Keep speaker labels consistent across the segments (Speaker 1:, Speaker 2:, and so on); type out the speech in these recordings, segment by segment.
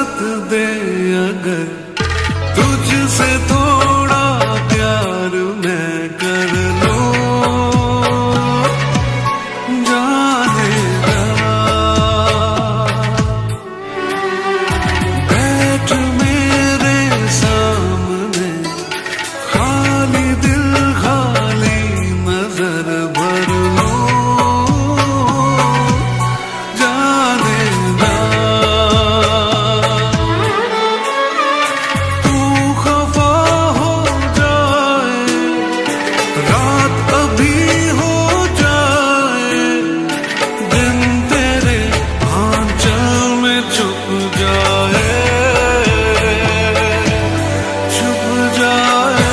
Speaker 1: इजाजत दे अगर तुझसे थोड़ा प्यार मैं कर लूं, जाने जा बैठ मेरे सामने, खाली दिल खाली नजर भर लूं, जाने जा तू खफा हो जाए, रात अभी हो जाए, दिन तेरे आंचल में छुप जाए, छुप जाए।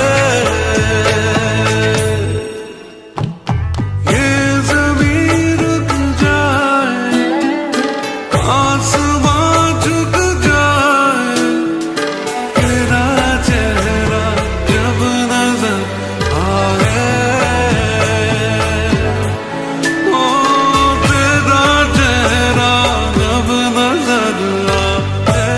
Speaker 1: ये ज़मीं रुक जाए, आसमां झुक जाए, तेरा चेहरा जब नजर आए, ओ तेरा चेहरा जब नजर आए।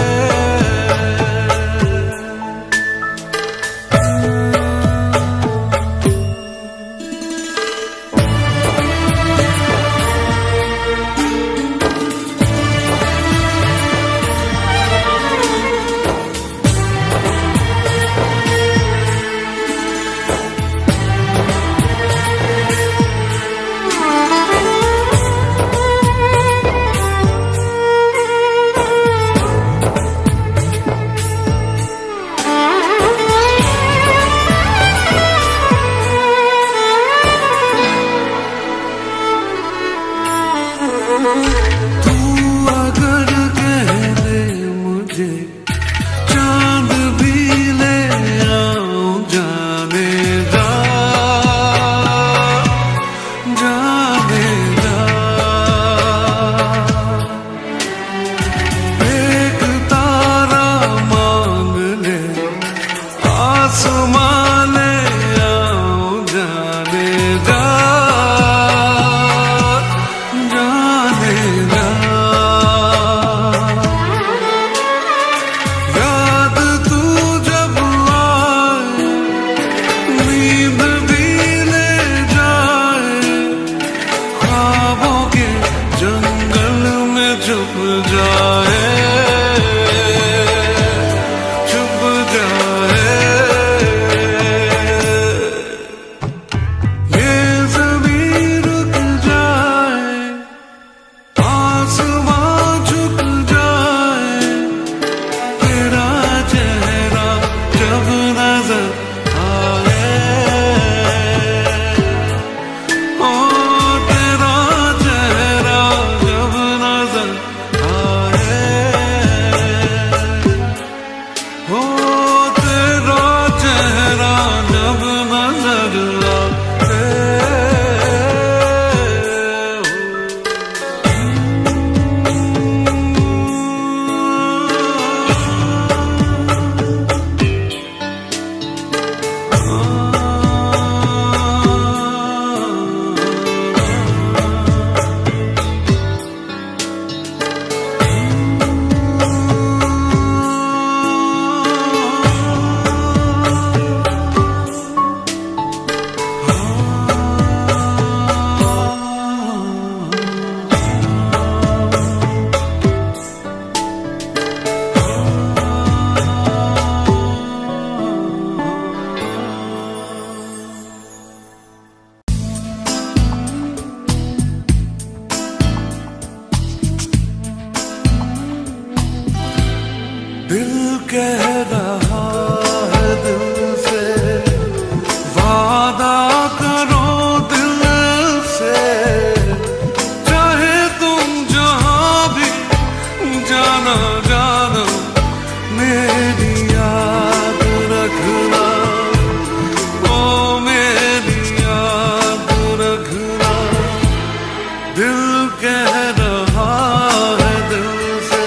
Speaker 1: तू अगर कह दे मुझे चांद भी ले आऊं, जाने जा, जाने जा। एक तारा मांग ले, आसमां ले आऊं, जाने जा, जाने जा। याद तू जब आए, नींद भी ले जाए, ख्वाबों के जंगल में छुप जाए, छुप जाए। ये ज़मीं रुक जाए, आसमां झुक जाए, तेरा चेहरा जब नजर आए, ओ तेरा चेहरा जब नजर आए, ओ तेरा चेहरा जब नजर आए। दिल कह रहा है दिल से, वादा करो दिल से, चाहे तुम जहां भी जाना जाना, मेरी याद रखना, ओ मेरी याद रखना। दिल कह रहा है दिल से,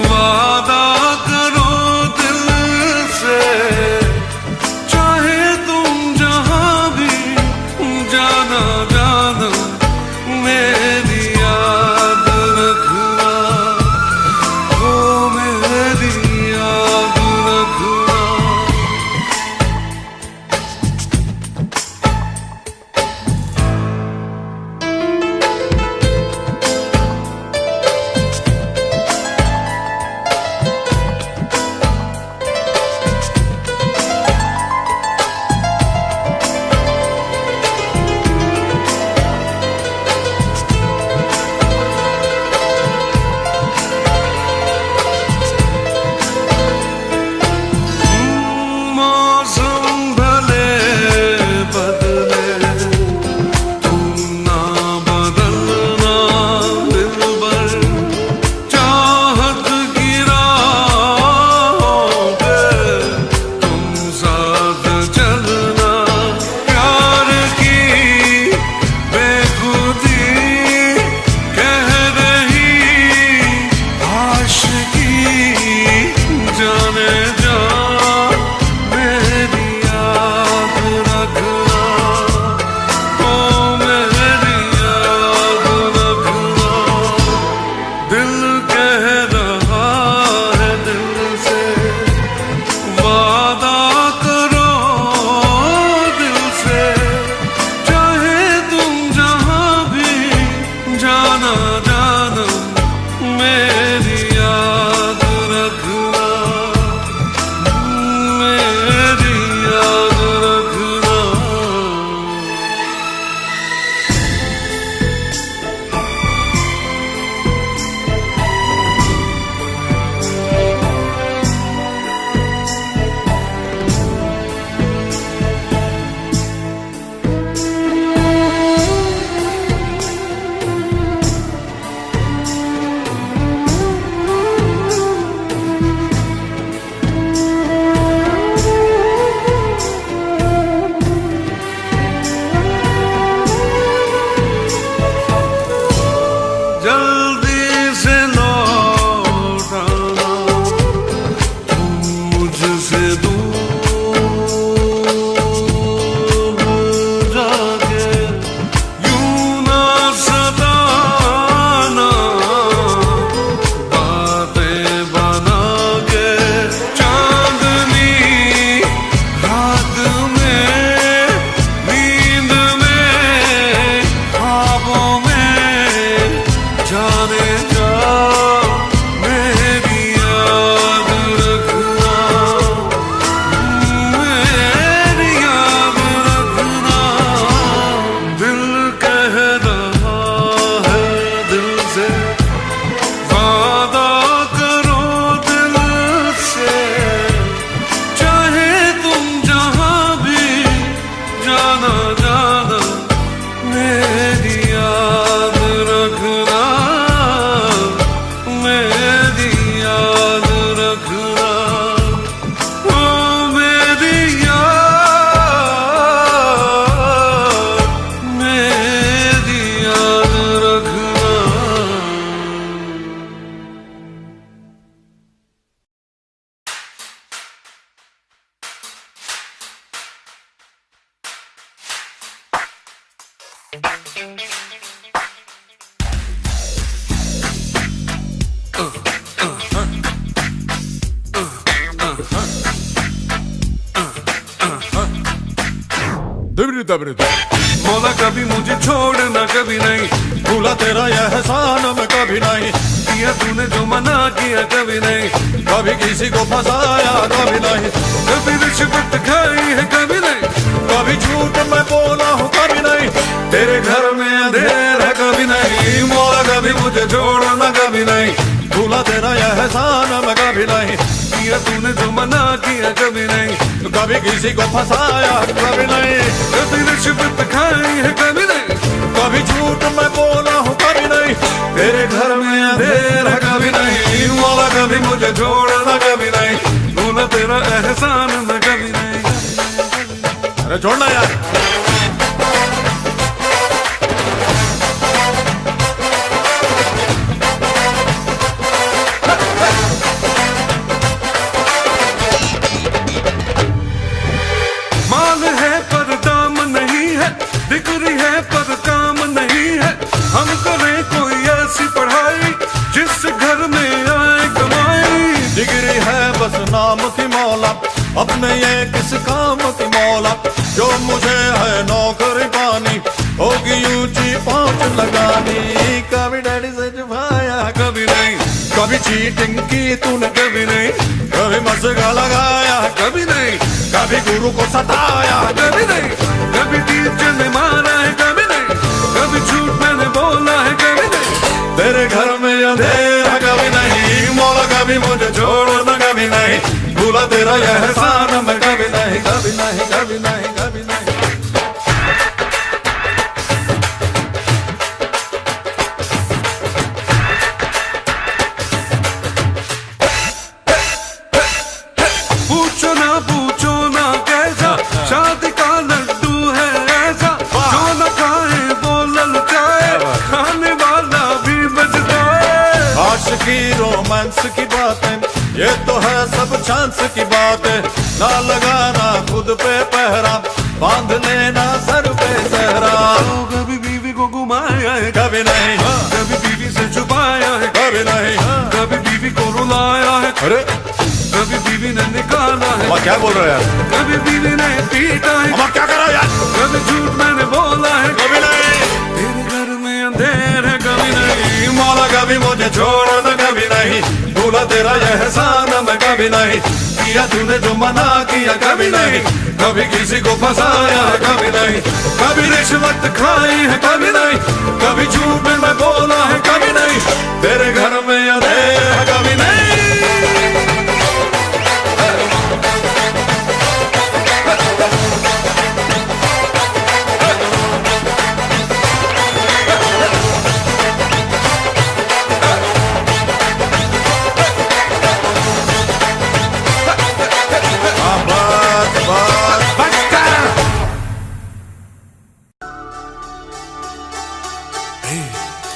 Speaker 1: वादा करो मौला कभी मुझे छोड़ना कभी नहीं,
Speaker 2: भूला तेरा यह एहसान मैं कभी नहीं,
Speaker 1: किया तूने जो मना किया कभी नहीं,
Speaker 2: कभी किसी को फंसाया कभी नहीं,
Speaker 1: कभी रिश्वत खाई है कभी नहीं,
Speaker 2: कभी झूठ मैं बोला हूँ कभी नहीं,
Speaker 1: तेरे घर में अंधेरा कभी नहीं, मौला कभी मुझे छोड़ना कभी नहीं,
Speaker 2: भूला तेरा यह एहसान मैं कभी नहीं,
Speaker 1: किया तूने जो मना किया कभी नहीं,
Speaker 2: कभी किसी को फंसाया कभी नहीं,
Speaker 1: कभी रिश्वत खाई है कभी नहीं,
Speaker 2: कभी झूठ मैं बोला हूँ कभी नहीं,
Speaker 1: तेरे घर में अंधेरा कभी नहीं, मौला कभी मुझे छोड़ना कभी नहीं, भूला तेरा एहसान मैं कभी नहीं।
Speaker 2: अरे छोड़ना यार।
Speaker 1: माल है पर दाम नहीं है, डिग्री है पर काम नहीं है, हम करें कोई ऐसी पढ़ाई जिस घर में आए कमाई,
Speaker 2: डिग्री है बस नाम की मौला, अपने ये किस काम की मौला, जो मुझे है नौकरी पानी, होगी ऊंची पहुंच लगानी, कभी डैडी से छुपाया
Speaker 1: कभी नहीं,
Speaker 2: कभी चीटिंग की तूने
Speaker 1: कभी नहीं,
Speaker 2: कभी मस्का लगाया
Speaker 1: कभी नहीं,
Speaker 2: कभी गुरु को सताया
Speaker 1: कभी नहीं, कभी टीचर ने मारा है कभी नहीं, कभी झूठ मैंने बोला है कभी नहीं,
Speaker 2: तेरे घर में अंधेरा कभी नहीं, मौला कभी मुझे छोड़ना कभी नहीं, भूला तेरा यह एहसान मैं कभी नहीं, कभी नहीं, कभी नहीं, कभी नहीं।
Speaker 1: पूछो ना कैसा शादी का लड्डू है ऐसा, जो न खाए वो ललचाए, खाने वाला भी बचता है।
Speaker 2: आशिकी रोमांस की बातें ये तो है सब चांस की बातें, ना लगाना खुद पे पहरा, बांध लेना सर पे सहरा,
Speaker 1: कभी बीवी को घुमाया है
Speaker 2: कभी नहीं,
Speaker 1: कभी बीवी से छुपाया है
Speaker 2: कभी नहीं,
Speaker 1: कभी बीवी को रुलाया है,
Speaker 2: अरे
Speaker 1: कभी बीवी ने निकाला है,
Speaker 2: अम्मा क्या बोल रहे हो यार,
Speaker 1: कभी बीवी ने पीटा है,
Speaker 2: अम्मा क्या कर रहा है यार,
Speaker 1: कभी झूठ मैंने बोला है
Speaker 2: कभी नहीं,
Speaker 1: तेरे घर में अंधेर है कभी नहीं,
Speaker 2: मौला कभी मुझे छोड़ना कभी नहीं, भूला तेरा यह एहसान मैं कभी नहीं, किया तूने जो मना किया कभी नहीं, कभी किसी को फंसाया है कभी नहीं, कभी रिश्वत खाई है कभी नहीं, कभी झूठ में मैं बोला है कभी नहीं, तेरे घर में अंधेर है कभी नहीं।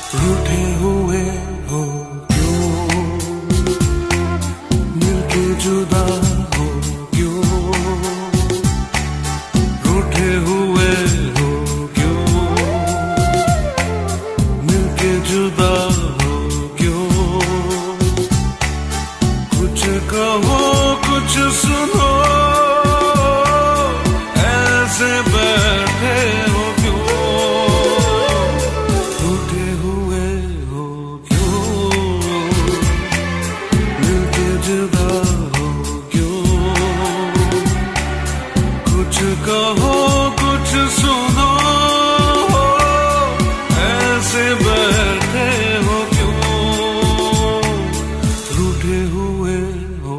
Speaker 1: रूठे हुए हो क्यों, मिलके जुदा हो क्यों, रूठे हुए हो क्यों, मिलके जुदा हो क्यों, कुछ कहो कुछ सुनो, ऐसे बैठे हो क्यों, रूठे हुए हो क्यों, मिलके जुदा हो क्यों, कुछ कहो कुछ सुनो, ऐसे बैठे हो क्यों, रूठे हुए हो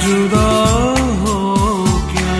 Speaker 1: जुदा हो क्यों।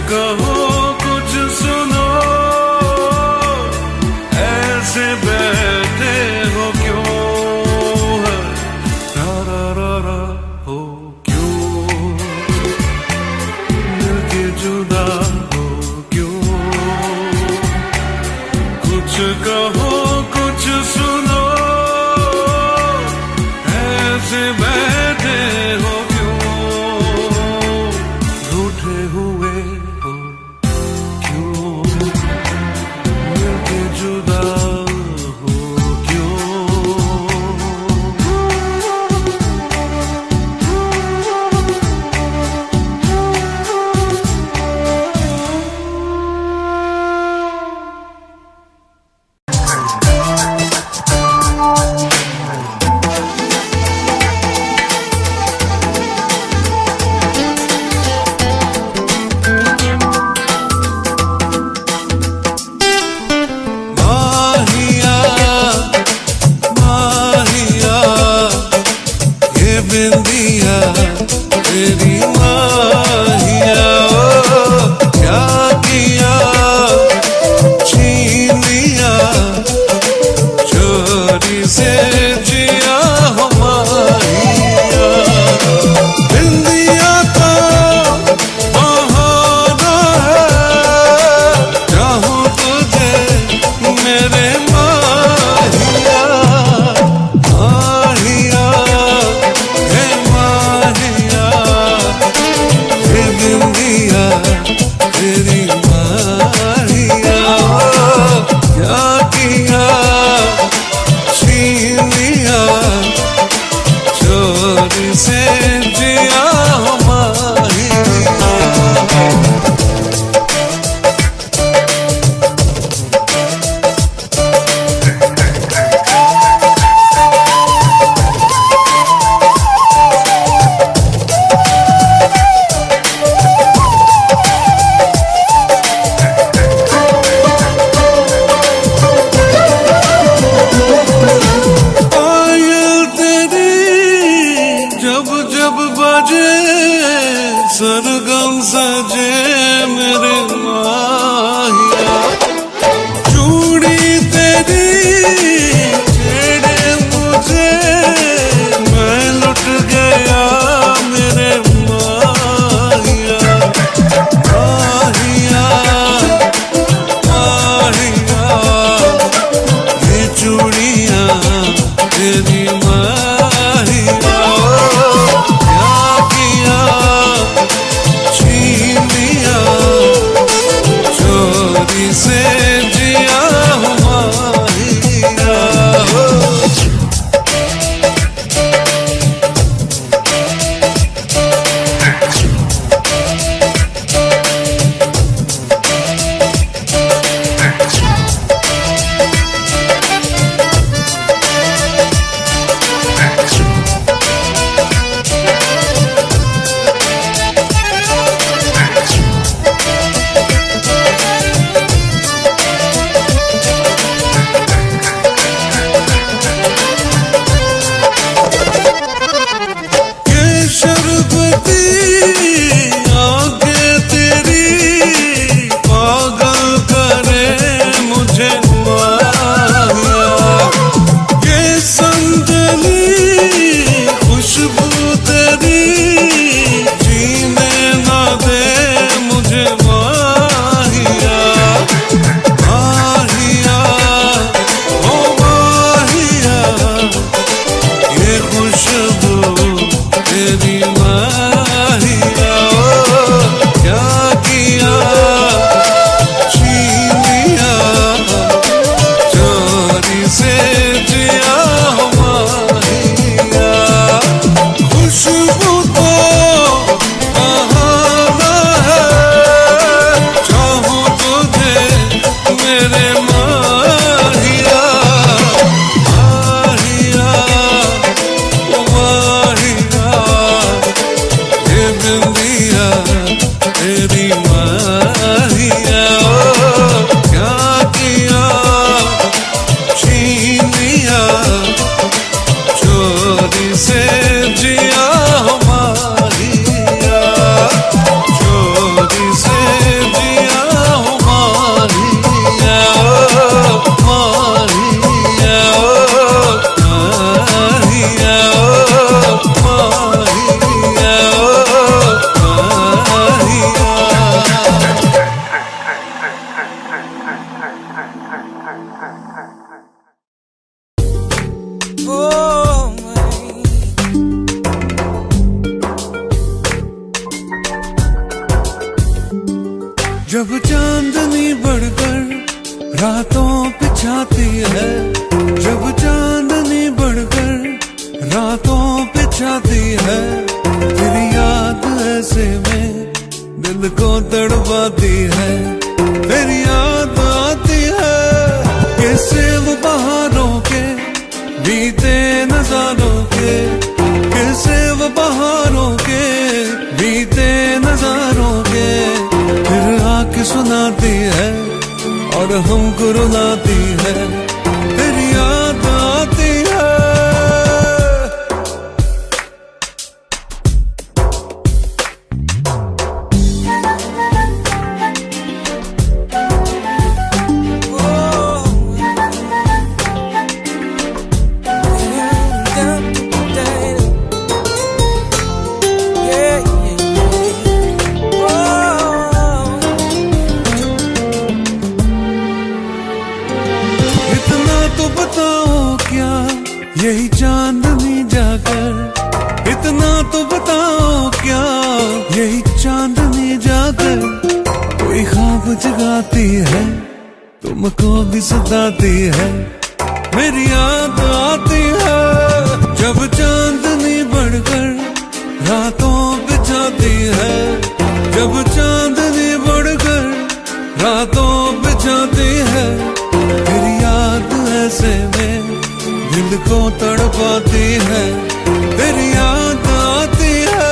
Speaker 1: कहो कुछ सुनो, ऐसे बैठे हो क्यों, रा रा रा रा हो क्यों, मिलके जुदा हो क्यों। कुछ कहो कुछ सुनो, ऐसे बैठे हो क्यों, रूठे हुए जुदा हो क्यों। बिंदिया तेरी माहिया, क्या किया छीन लिया चोरी से जिया हो माहिया। बिंदिया तो बहाना है, चाहूं तुझे मेरे माहिया। माहिया बिंदिया तेरी माहिया, क्या किया छीन लिया चोरी से जिया हो माहिया। सरगम सजे मेरे माहिया, चूड़ी तेरी छेड़े मुझे, मैं लुट गया मेरे माहिया। माहिया माहिया ये चूड़ियाँ तेरी माहिया, क्या किया छीन लिया माहिया क्या किया, छीन लिया चोरी से जिया हो माहिया, चोरी से जिया हो माहिया, माहिया माहिया माहिया जब चांदनी बढ़कर रातों पे छाती है, जब चांदनी बढ़कर रातों पे छाती है, तेरी याद ऐसे में दिल को तड़पाती है, तेरी याद आती है कैसे वो बहारों के बीते नजारों के, कैसे वो बहारों के बीते नजारों के, फिर आके सुनाती है और हमको रुलाती है, तेरी याद आती है। यही चांदनी जाकर, इतना तो बताओ क्या, यही चांदनी जाकर कोई ख्वाब जगाती है, तुमको भी सताती है, मेरी याद आती है जब चांदनी बढ़कर रातों पे छाती है, जब चांदनी बढ़कर रातों पे छाती है, तेरी याद ऐसे में दिल को तड़पाती है, तेरी याद आती है।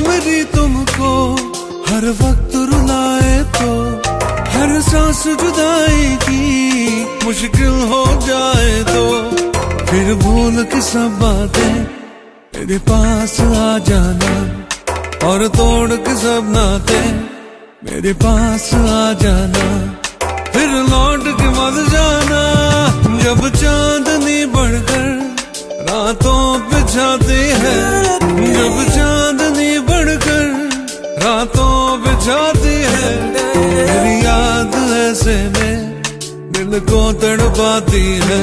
Speaker 1: मेरी तुमको हर वक्त रुलाए तो, हर सांस जुदाई की मुश्किल हो जाए तो, फिर भूल के सब बातें मेरे पास आ जाना, और तोड़ के सब नाते मेरे पास आ जाना, फिर लौट के मत जाना, जब चांदनी बढ़कर रातों पे छाती है, जब चांदनी बढ़कर रातों पे छाती है, तेरी याद ऐसे में दिल को तड़पाती है,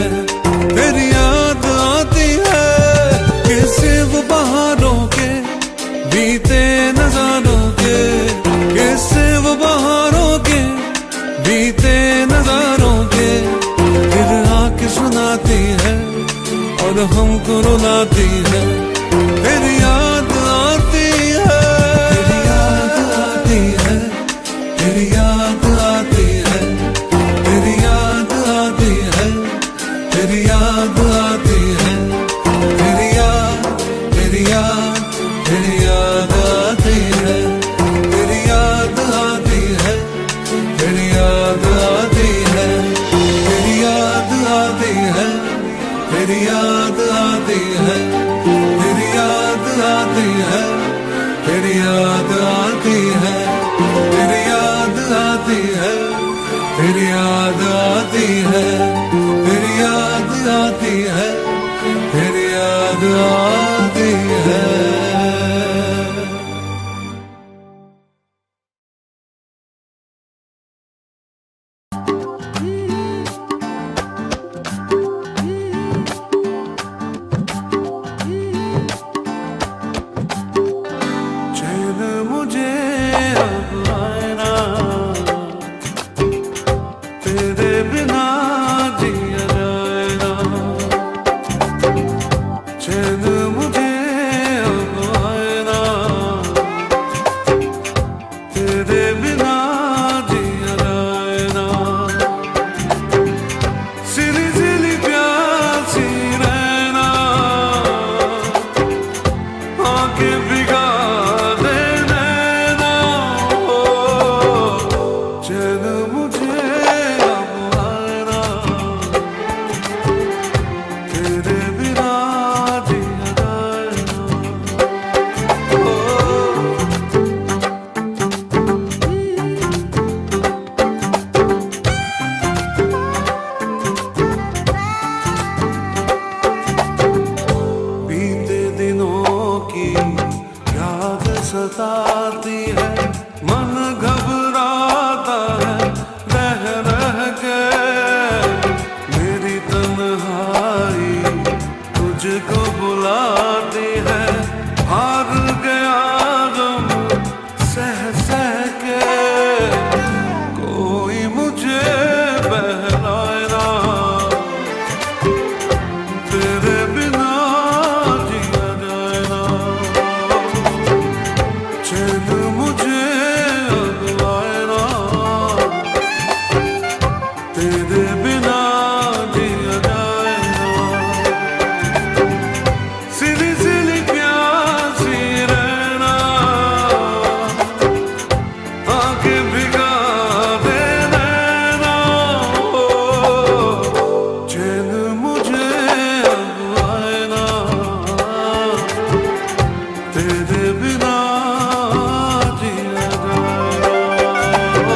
Speaker 1: तेरी याद आती है कैसे वो बहारों के बीते नजारों के, कैसे वो बहारों के बीते नजारों के, फिर आके सुनाती है और हमको रुलाती है, तेरी याद आती है, तेरी याद आती है, तेरी याद आती है, तेरी याद आती है, तेरी याद आती है, तेरी याद, तेरी याद, तेरी याद आती है, तेरी याद आती है, तेरी याद आती है, तेरी याद आती है, तेरी याद आती है, तेरी याद आती है, तेरी याद आती है, तेरी याद आती है, तेरी याद आती है, तेरी याद आती है, तेरी याद आती है। तेरे बिना जिया जाए ना, सिली सिली प्यासी रहना, आंखें भिगा दे नैना, चैन मुझे अब आए ना, तेरे बिना जिया जाए ना।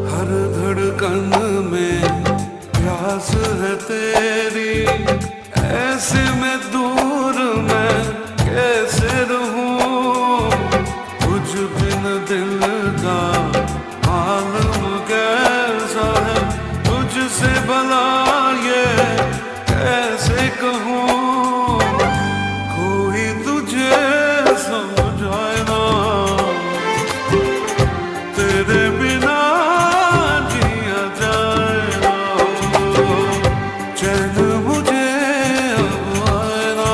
Speaker 1: हर धड़कन में प्यास है तेरी, ऐसे में दूर मैं कैसे रहूं, तुझ बिन दिल का आलम कैसा है, तुझसे भला ये कैसे कहूं, कोई तुझे समझाए ना, तेरे बिना जिया जाए ना, चैन मुझे अब आए ना,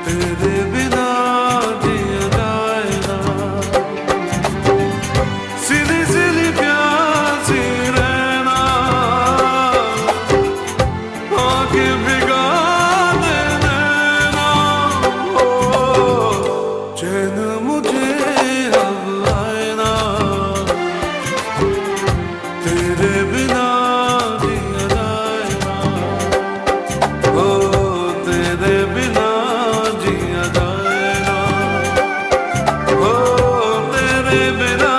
Speaker 1: तेरे बिना जिया जाए ना, सिली सिली प्यासी रहना, आंखें भिगा दे नैना, चैन मुझे अब आए ना, तेरे बिना जिया जाए ना, ओ तेरे बिना जिया जाए ना, ओ तेरे बिना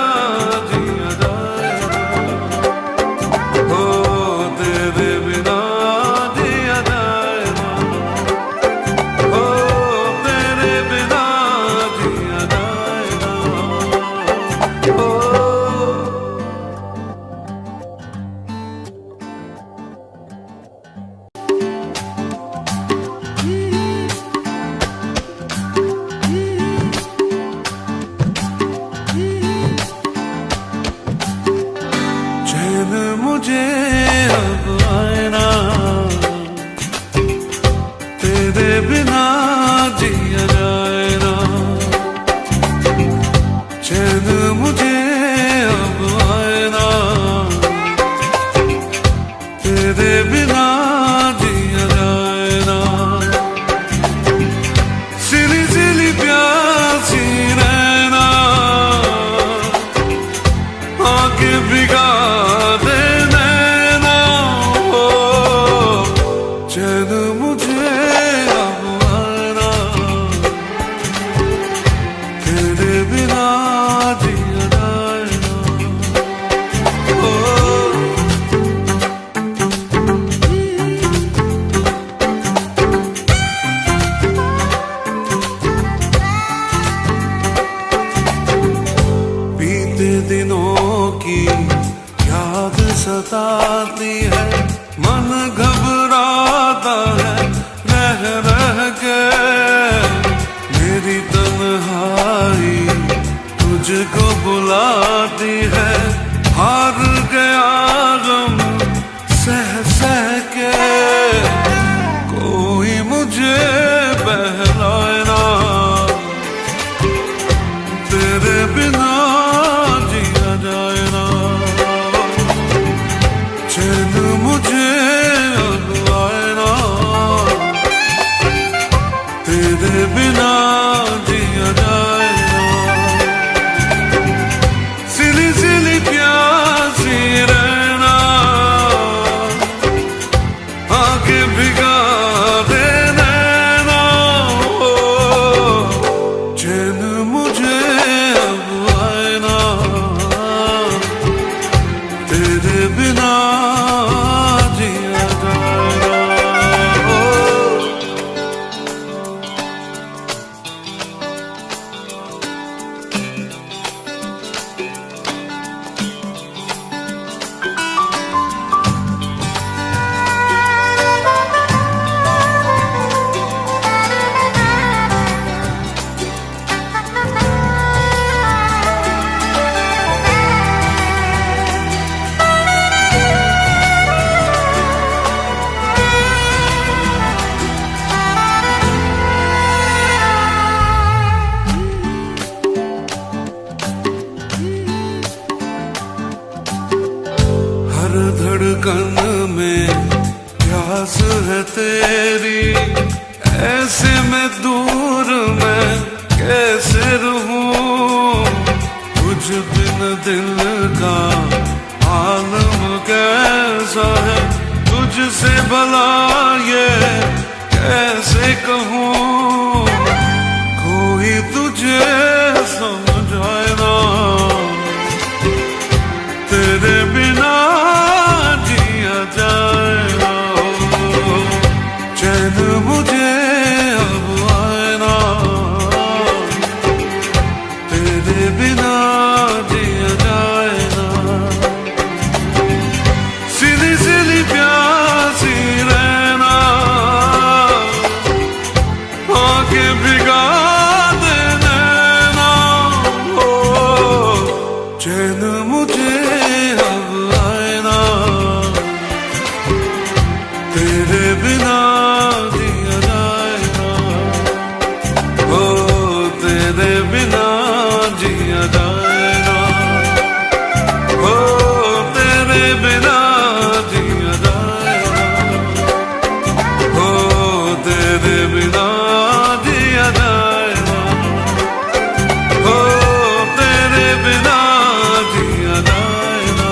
Speaker 1: जिया जाए ना, ओ तेरे बिना जिया जाए ना, ओ तेरे बिना जिया जाए ना, ओ। चैन मुझे अब आए ना, तेरे बिना जिया जाए ना, चैन मुझे अब आए ना, तेरे बिना जिया जाए ना, सिली सिली प्यासी रहना, आंखें भिगा दे नैना, चैन मुझे अब आए ना, तेरे बिना जिया जाए ना, ओ। बीते दिनों की याद सताती है, मन घबराता है रह रह के, मेरी तन्हाई तुझको बुलाती है, हार गया गम सह सह के, कोई मुझे बहलाए ना, तेरे बिना जिया जाए ना, चैन मुझे अब आए ना, तेरे बिना जिया जाए ना, सिली सिली प्यासी रहना, आंखें भिगा दे नैना, चैन मुझे अब आए ना, तेरे बिना जिया जाए ना, ओ। तेरी, ऐसे में दूर मैं कैसे रहूं, तुझ बिन दिल का आलम कैसा है, तुझसे भला ये कैसे कहूं, कोई तुझे समझाए ना, तेरे बिना जिया जाए ना, चैन मुझे अब आए ना, तेरे बिना जिया जाए ना, सिली सिली प्यासी रहना, आंखें भिगा देना हो, चैन मुझे अब आए ना, तेरे बिना जिया जाए ना, हो तेरे बिना जिया जाए ना, हो तेरे बिना जिया जाए ना, हो तेरे बिना जिया जाए ना, हो तेरे बिना जिया जाए ना,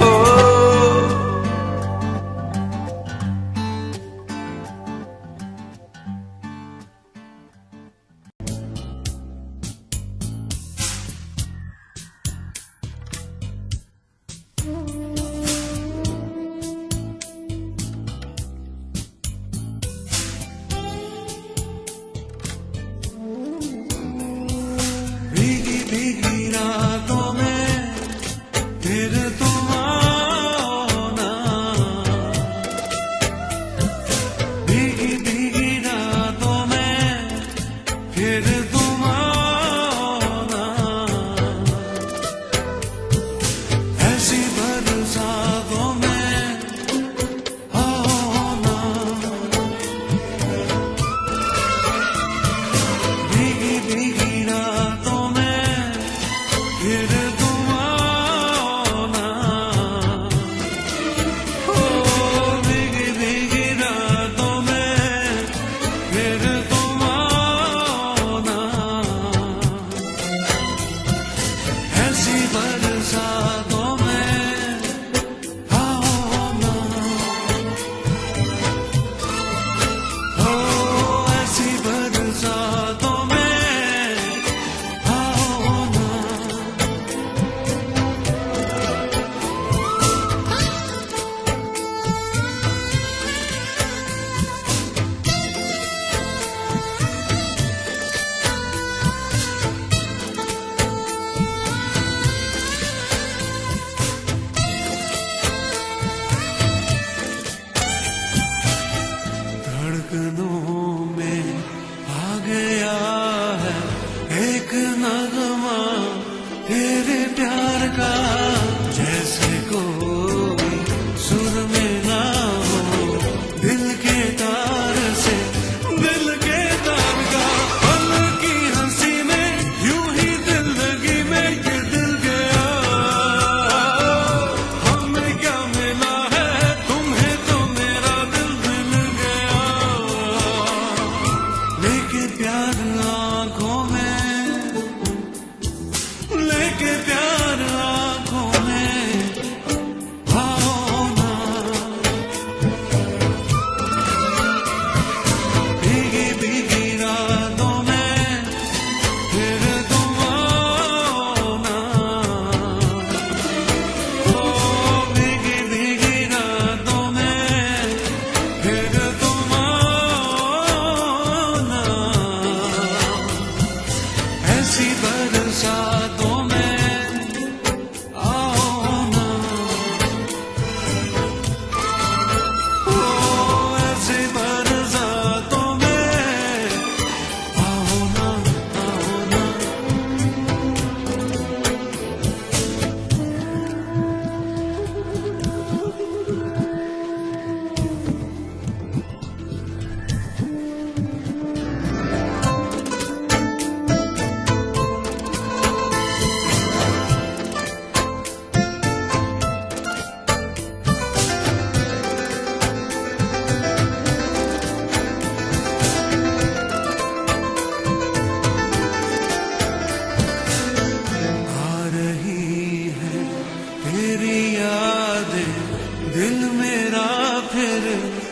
Speaker 1: हो। भीगी भीगी रातों में फिर तुम आना, भीगी भीगी रातों में फिर तुम आना, ऐसी बरसातों में आना, भीगी भीगी रातों में फिर तुम आना, ओ भीगी भीगी रातों में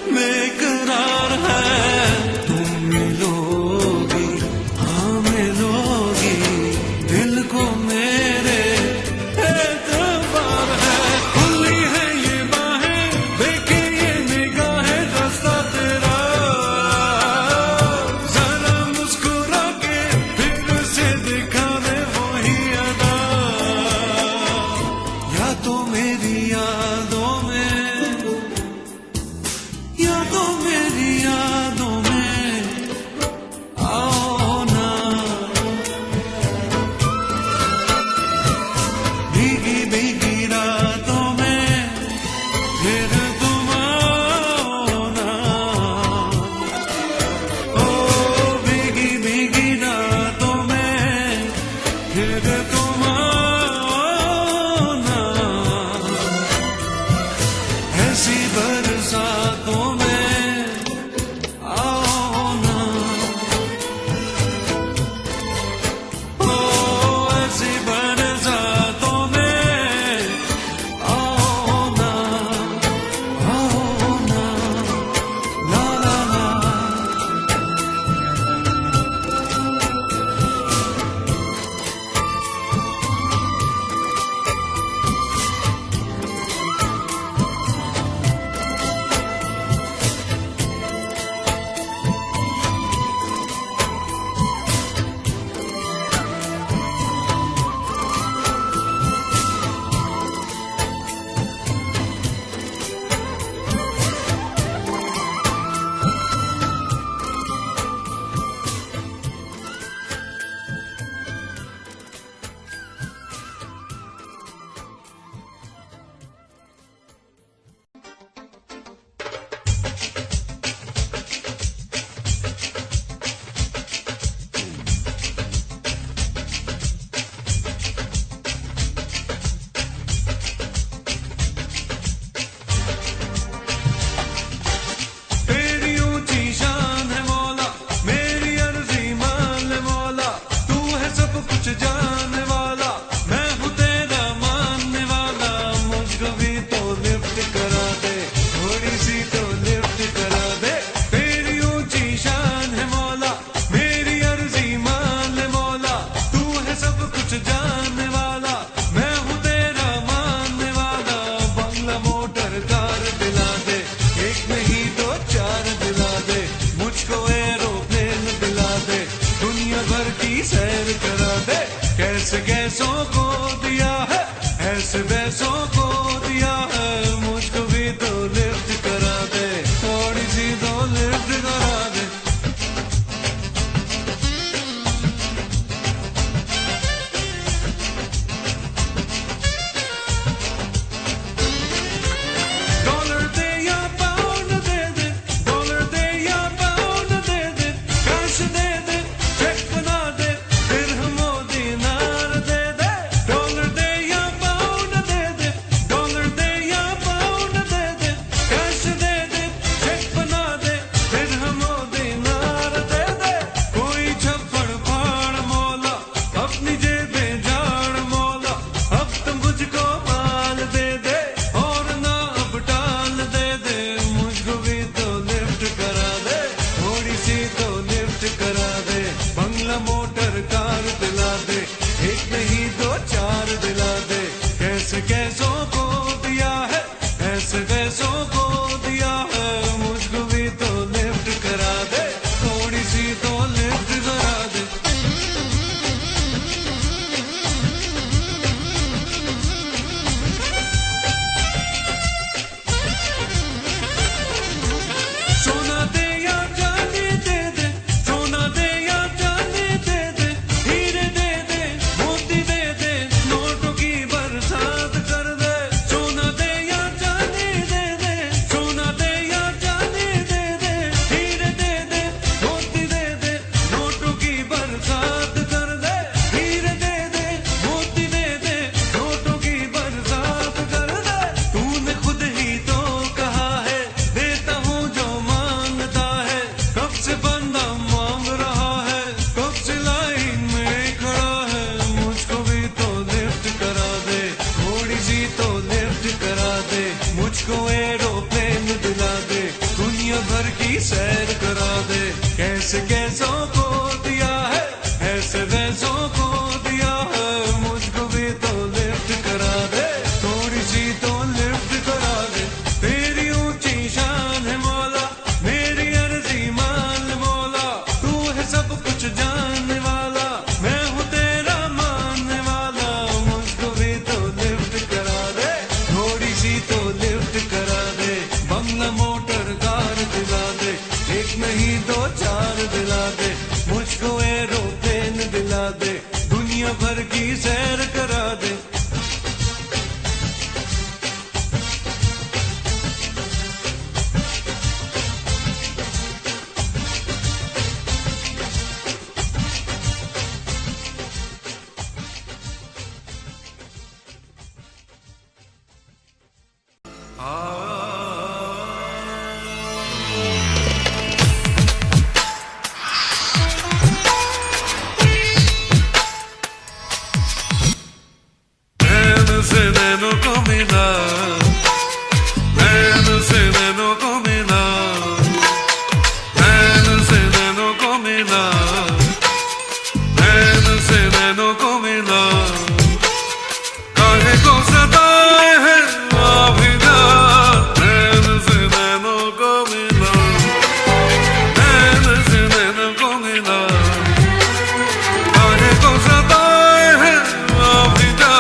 Speaker 1: बेकरार है। तुम मिलोगी, हाँ मिलोगी, दिल को मेरे एतबार है। खुली है ये बाहें, देखे ये निगाहें, रास्ता तेरा। जरा मुस्कुरा के फिर से दिखा दे वही अदा। या तो मेरी यादों में, यादों में ऐसे कैसों को दिया है, ऐसे वैसों को दिया है, मुझको भी तो लिफ्ट करा दे, थोड़ी सी तो लिफ्ट करा दे। तेरी ऊंची शान है मौला, मेरी अर्जी मान मौला, तू है सब कुछ जानने वाला, मैं हूँ तेरा मानने वाला, मुझको भी तो लिफ्ट करा दे, थोड़ी सी तो लिफ्ट करा दे। बंगला मोटर कार दिला दे, एक नहीं दो चार दिला दे, मुझको एरोप्लेन दिला दे, दुनिया भर की सैर करा दे। नैन से नैनों को मिला, नैन से नैनों को मिला, नैन से नैनों को मिला, नैन से नैनों को मिला, काहे को सताए है आभिजा, नैन से नैनों को मिला, नैन से नैनों को मिला, काहे को सताए है आभिजा,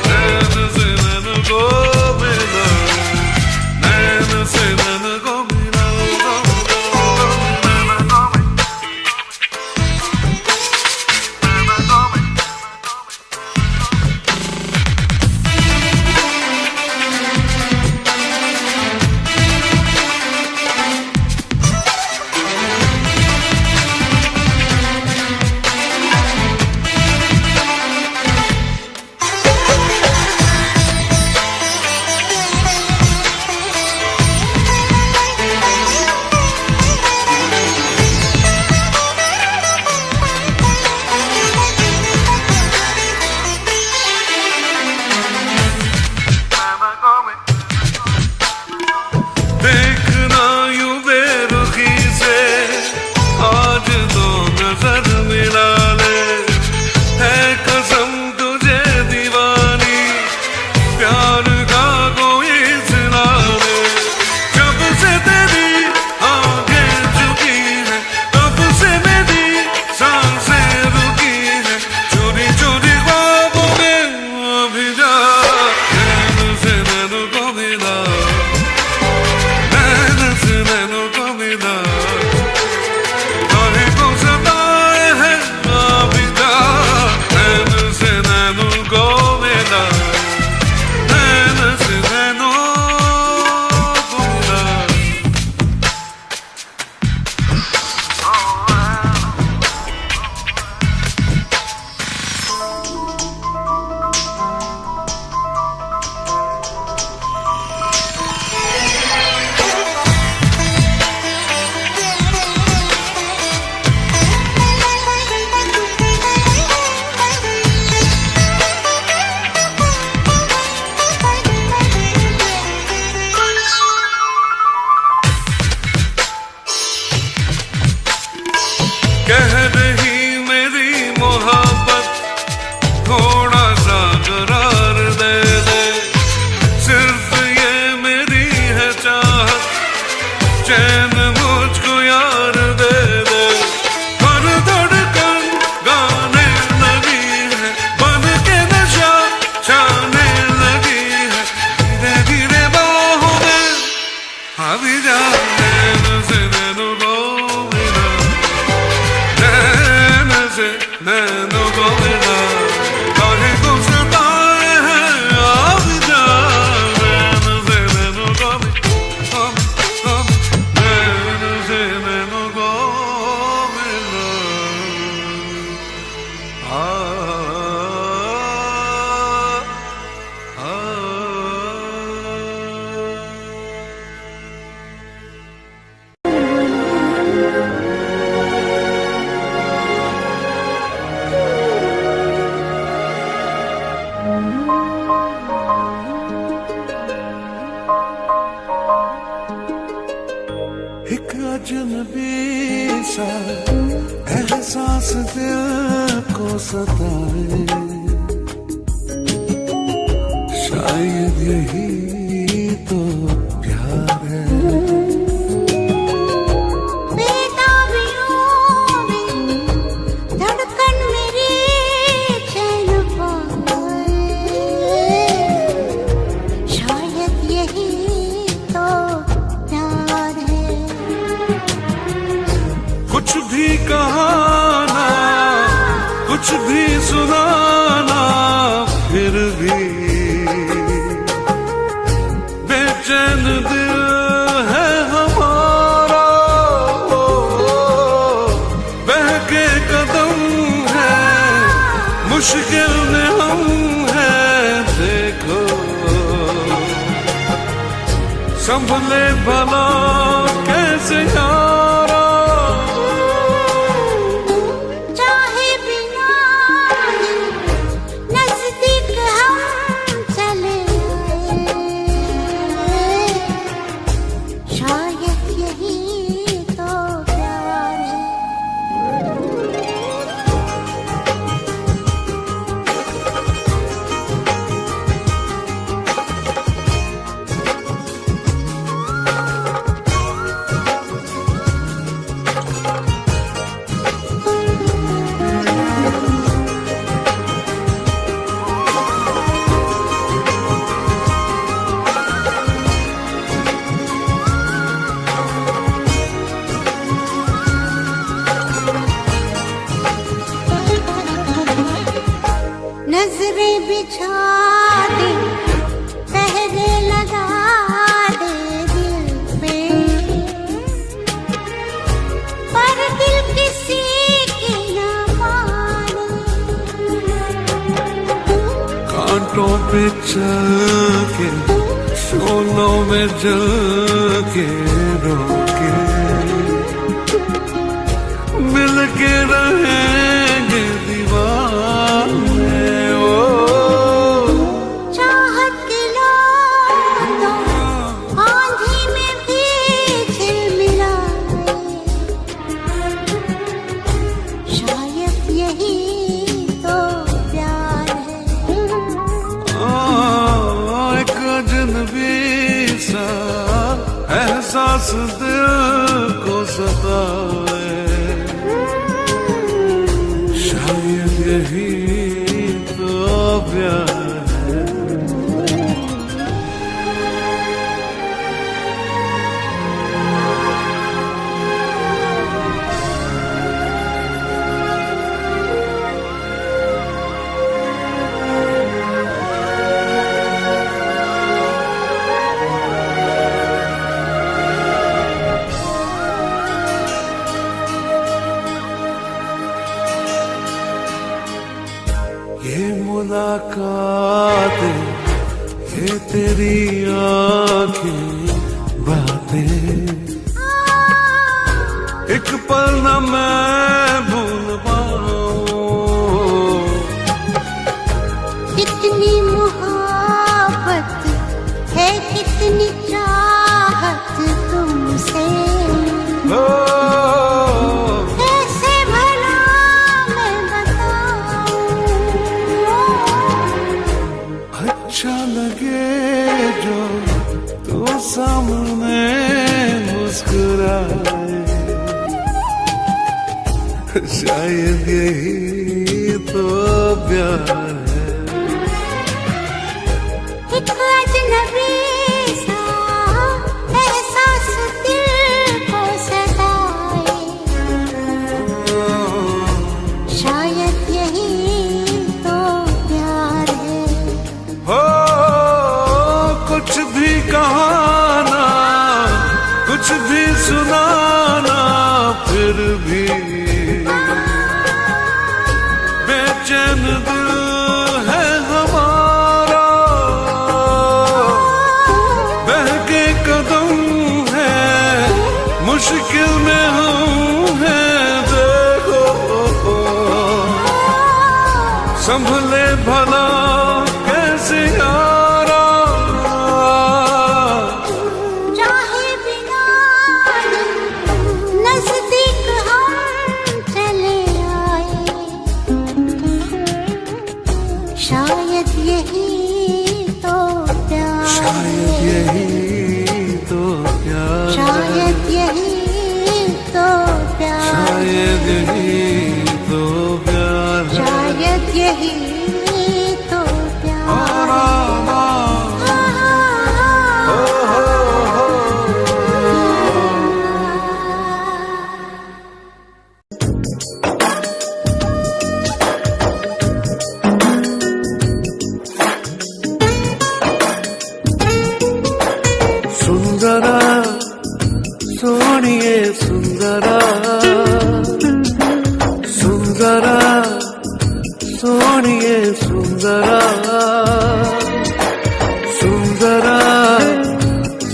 Speaker 1: नैन से नैनों को मिला, नैन से नैनों को मिला, देखना यूं बेरुखी से आज तो नजर मिला ले, है कसम तुझे दीवानी, प्यार का कोई सिला ले, जब से तेरी आंखें झुकी है, तब से मेरी सांसें रुकी है, चोरी चोरी ख्वाबों में अभी जा, नैन से नैनों को मिला, नैन से नैनों को मिला, काहे को सताए है आभिजा, नैन से नैनों को मिला, नैन से नैनों को मिला। कह रही मेरी मोहब्बत, थोड़ा सा करार दे दे, सिर्फ ये मेरी है चाहत, चैन मुझको यार दे दे, हर धड़कन गाने लगी है, बन के नशा छाने लगी है, धीरे धीरे बाहों में अभी जा, नैन से नैनों को मिला, नैन से नैनों को मिला, काहे को सताए है आभिजा, नैन से नैनों को मिला, नैन से नैनों को एक अजनबी सा एहसास दिल को सताए, शायद यही तो प्यार है।
Speaker 3: धड़कन मेरी चैन पाए, शायद यही तो प्यार है।
Speaker 1: कुछ भी कहाना, कुछ भी सुनाना, फिर भी बेचैन दिल है हमारा। बहके कदम है, मुश्किल में हम हैं, देखो संभले भला कैसे यारा।
Speaker 3: चाहे बिना नजदीक हम चले आए, शायद यही तो प्यार है। नजरें बिछा दे, पहरे लगा दे दिल पे, पर दिल किसी की ना माने।
Speaker 1: कांटों पे चल के, शोलों में जल के, रोके मिल के रहेंगे दीवाने।
Speaker 3: चाहत के लो तो आंधी में भी झिलमिलाए, शायद यही तो प्यार है।
Speaker 1: एक अजनबी सा एहसास दिल को सताए, शायद यही तो प्यार है। ये मुलाकातें, ये तेरी आंखें, बातें, एक पल न मैं भूल पाऊं।
Speaker 3: कितनी मोहब्बत है, कितनी चाहत तुमसे, कैसे भला मैं बताऊं।
Speaker 1: अच्छा लगे जो तू सामने मुस्कुराए, शायद यही तो प्यार है।
Speaker 3: एक अजनबी सा एहसास दिल को सताए, शायद यही तो प्यार है।
Speaker 1: हो कुछ भी कहाना, कुछ भी सुनाना, फिर भी बेचैन दिल है हमारा। बहके कदम है, मुश्किल में हम हैं, देखो संभले भला कैसे यारा।
Speaker 3: चाहे बिना
Speaker 1: शायद यही तो प्यार है।
Speaker 3: शायद यही तो प्यार
Speaker 1: सुंदरा सोनिए सुंदरा सुंदरा सोनिए सुंदरा सुंदरा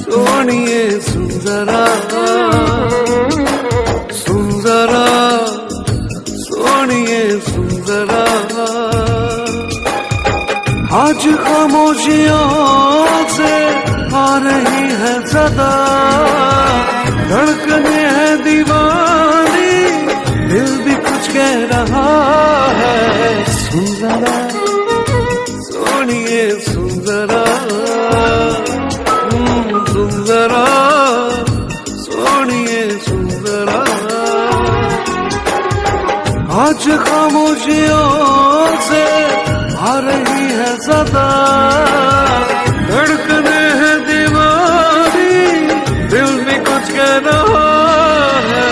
Speaker 1: सोनिए सुंदरा सुंदरा सोनिए सुंदरा आज खामोशियों से आ रही है सदा धड़कने है दीवानी दिल भी कुछ कह रहा है सुंदरा सोनिए सुंदरा सुंदरा सोनिए सुंदरा आज खामोशियों से आ रही है सदा धड़कने है दीवानी दिल भी कुछ कह रहा है।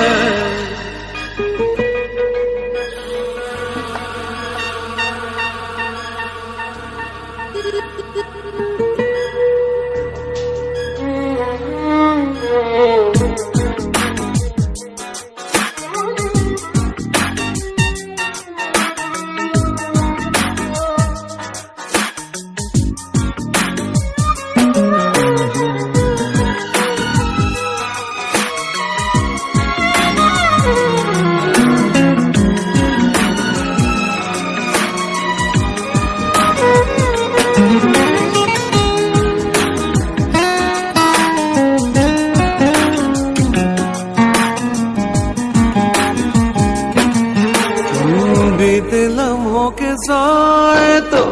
Speaker 1: बीते लम्हों के साए तो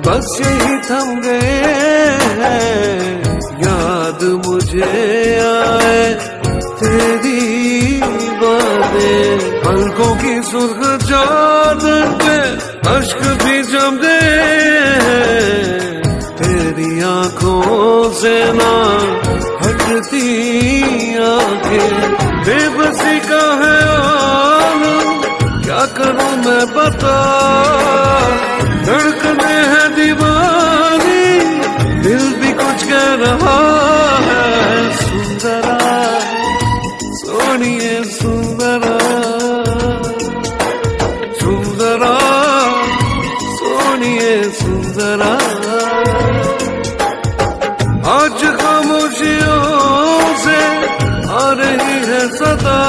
Speaker 1: बस यही थम गए हैं याद मुझे आए तेरी बातें पलकों की सुर्ख चादर पे अश्क भी जम गए हैं तेरी आंखों से ना हटती आंखें बेबसी का है आलम क्या करूं मैं बता धड़कने है दीवानी दिल भी कुछ कह रहा है सुंदरा सोनिए सुंदरा सुंदरा सोनिए सुंदरा आज खामोशियों से आ रही है सदा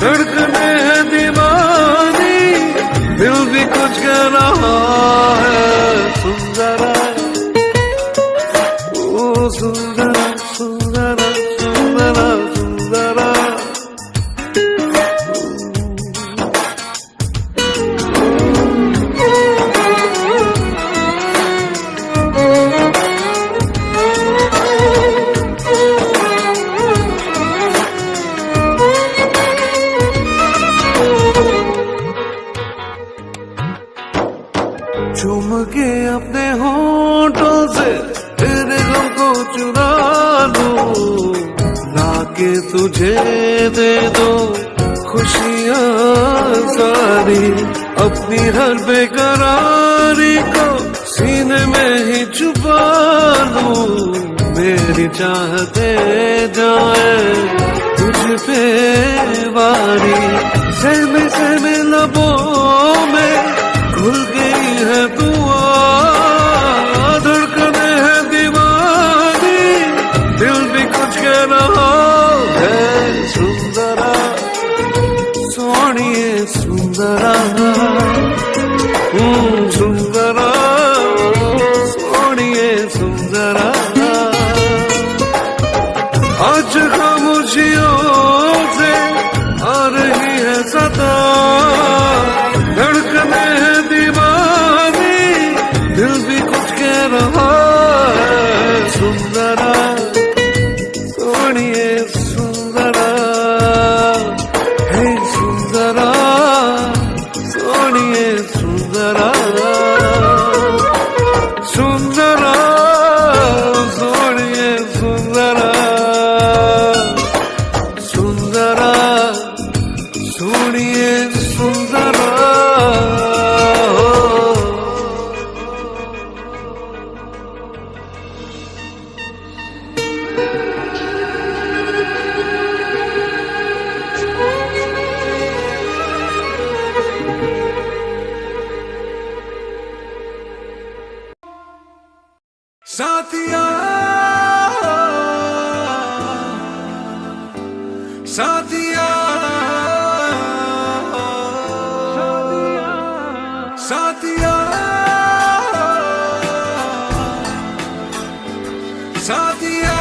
Speaker 1: धड़कने है दीवानी दिल भी कुछ कह रहा है सुंदरा ओ सुंदरा सुंदरा सुंदरा सुंदरा चूम के अपने होठों से तेरे गम को चुरा लूं लाके तुझे दे दो खुशियाँ सारी अपनी हर बेकरारी को सीने में ही छुपा लूं मेरी चाहते जाए तुझ पे वारी सहमे लबों में खुल गई है दुआ धड़कने है दीवानी दिल भी कुछ कह रहा है सुंदरा सोनिए सुंदरा सुंदरा सोनिए सुंदरा आज खामोशियों से आ रही है सदा धड़कने है दीवानी दिल भी कुछ कह रहा है सुंदरा सोनिए सुंदरा हे सुंदरा सोनिए सुंदरा साथिया साथिया साथिया साथिया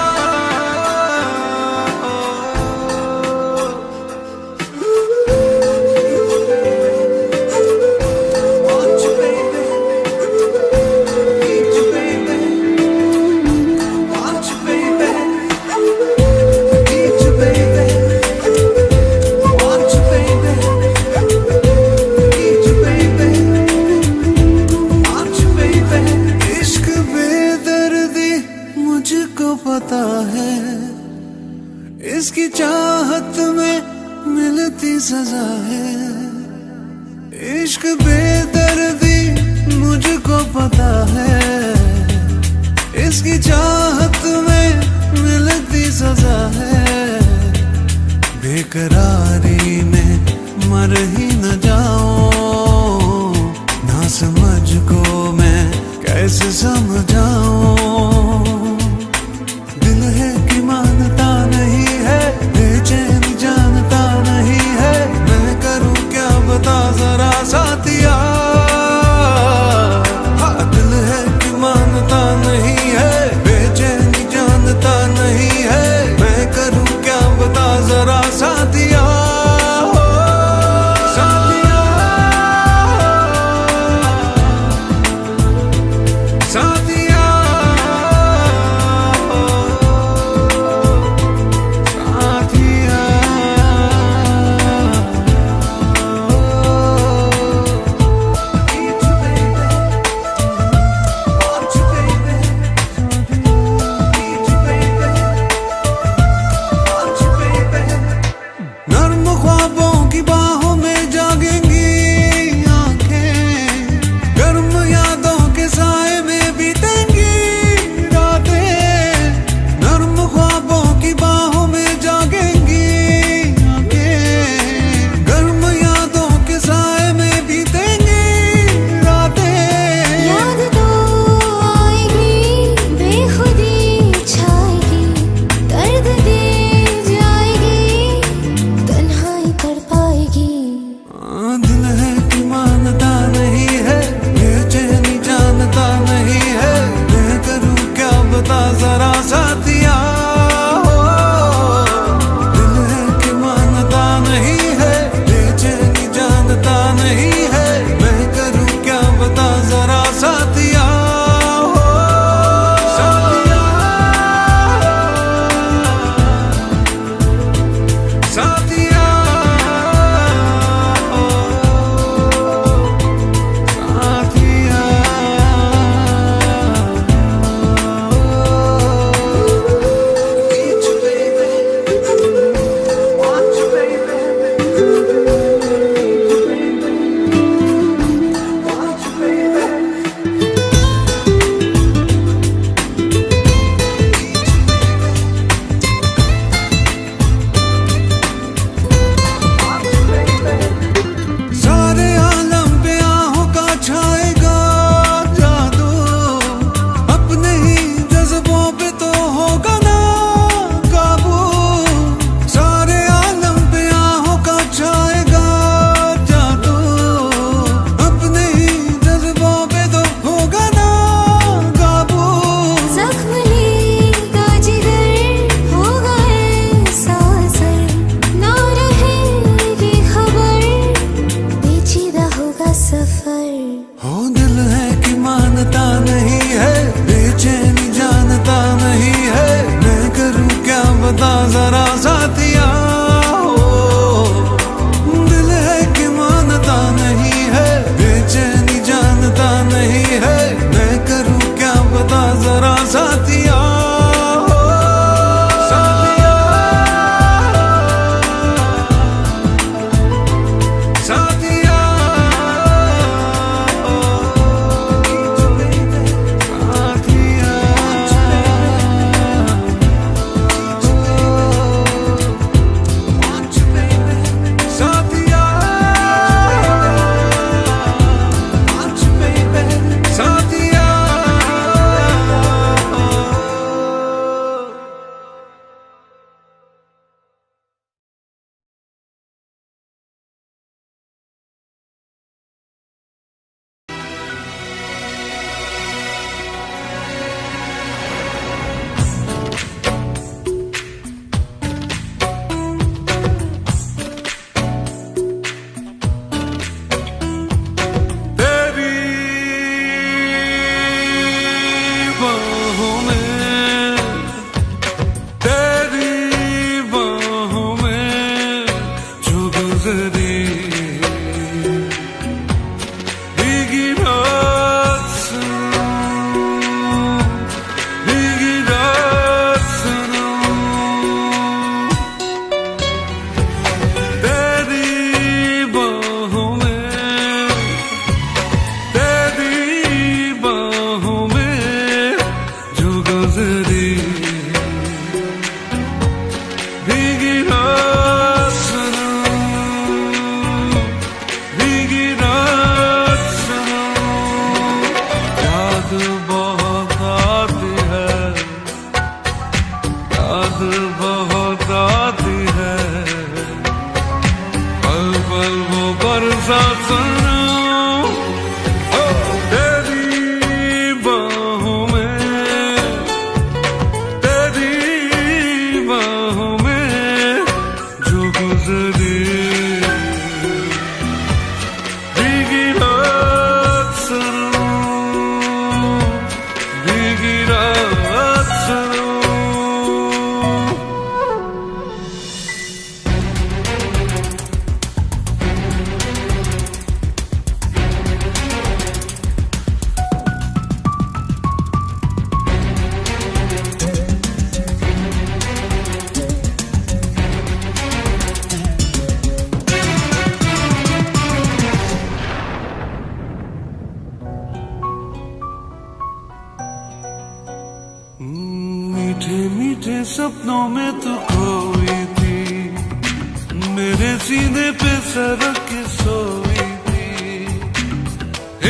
Speaker 1: पता है इसकी चाहत में मिलती सजा है। इश्क बेदर्दी मुझको पता है इसकी चाहत में मिलती सजा है। बेकरारी में मर ही न जाऊं ना समझ को मैं कैसे समझाऊं। दिल है कि मानता नहीं है बेचैन जानता नहीं है मैं करूं क्या बता जरा साथिया। हाँ दिल है कि मानता नहीं है बेचैन जानता नहीं है मैं करूं क्या बता जरा साथिया। साथिया साथिया गुजरी भीगी रात सनम तेरी बाहों में जो गुजरी भीगी रात सनम भीगी रात सनम याद बहुत आती है याद बहुत आती है पल पल वो बरसा सनम ओ तेरी बाहों में जो गुजरी भीगी रात सनम भीगी रात सनम मीठे मीठे सपनों में तू खोई थी मेरे सीने पे सरक के सोई थी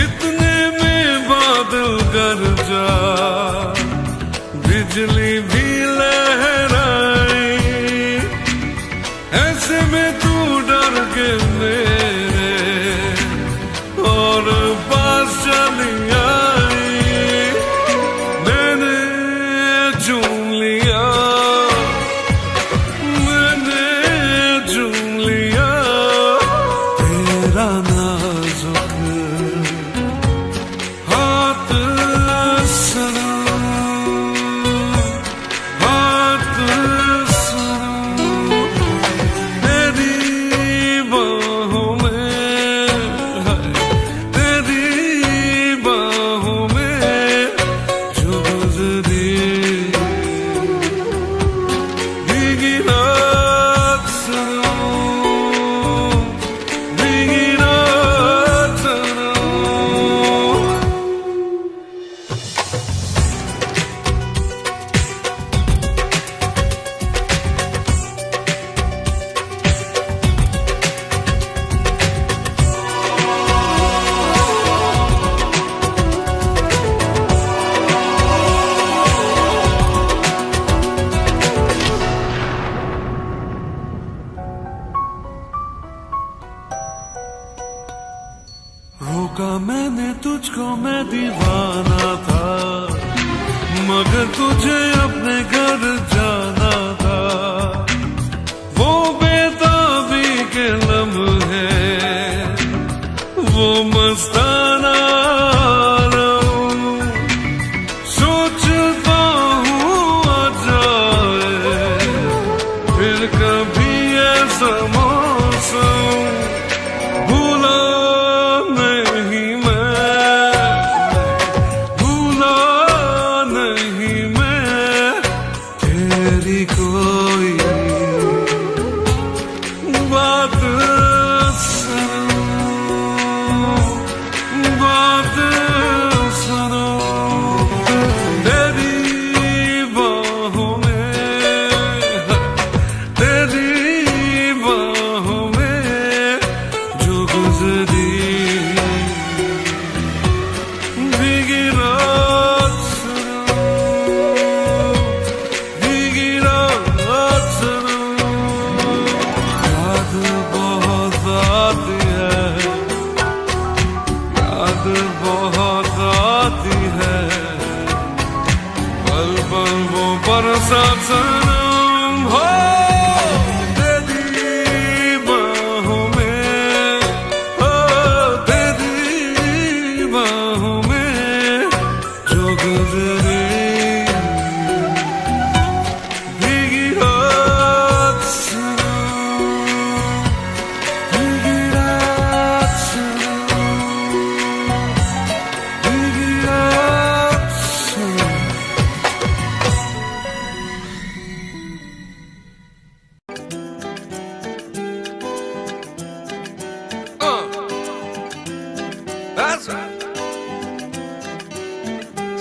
Speaker 1: इतने में बादल गरजा बिजली भी लहराई ऐसे में तू डर के मेरे और पास चली आई मैंने चूम लिया तेरा नाजुक हाथ सनम तेरी बाहों में जो गुजरी भीगी रात सनम भीगी रात सनम रोका मैंने तुझको मैं दीवाना था मगर तुझे अपने घर जाना था वो बेताबी के लम्हे वो मस्ताना आलम सोचता हूँ आ जाए फिर कभी ऐसा मौसम भूला नहीं मैं तेरी कोई बात सुनो तेरी बाहों में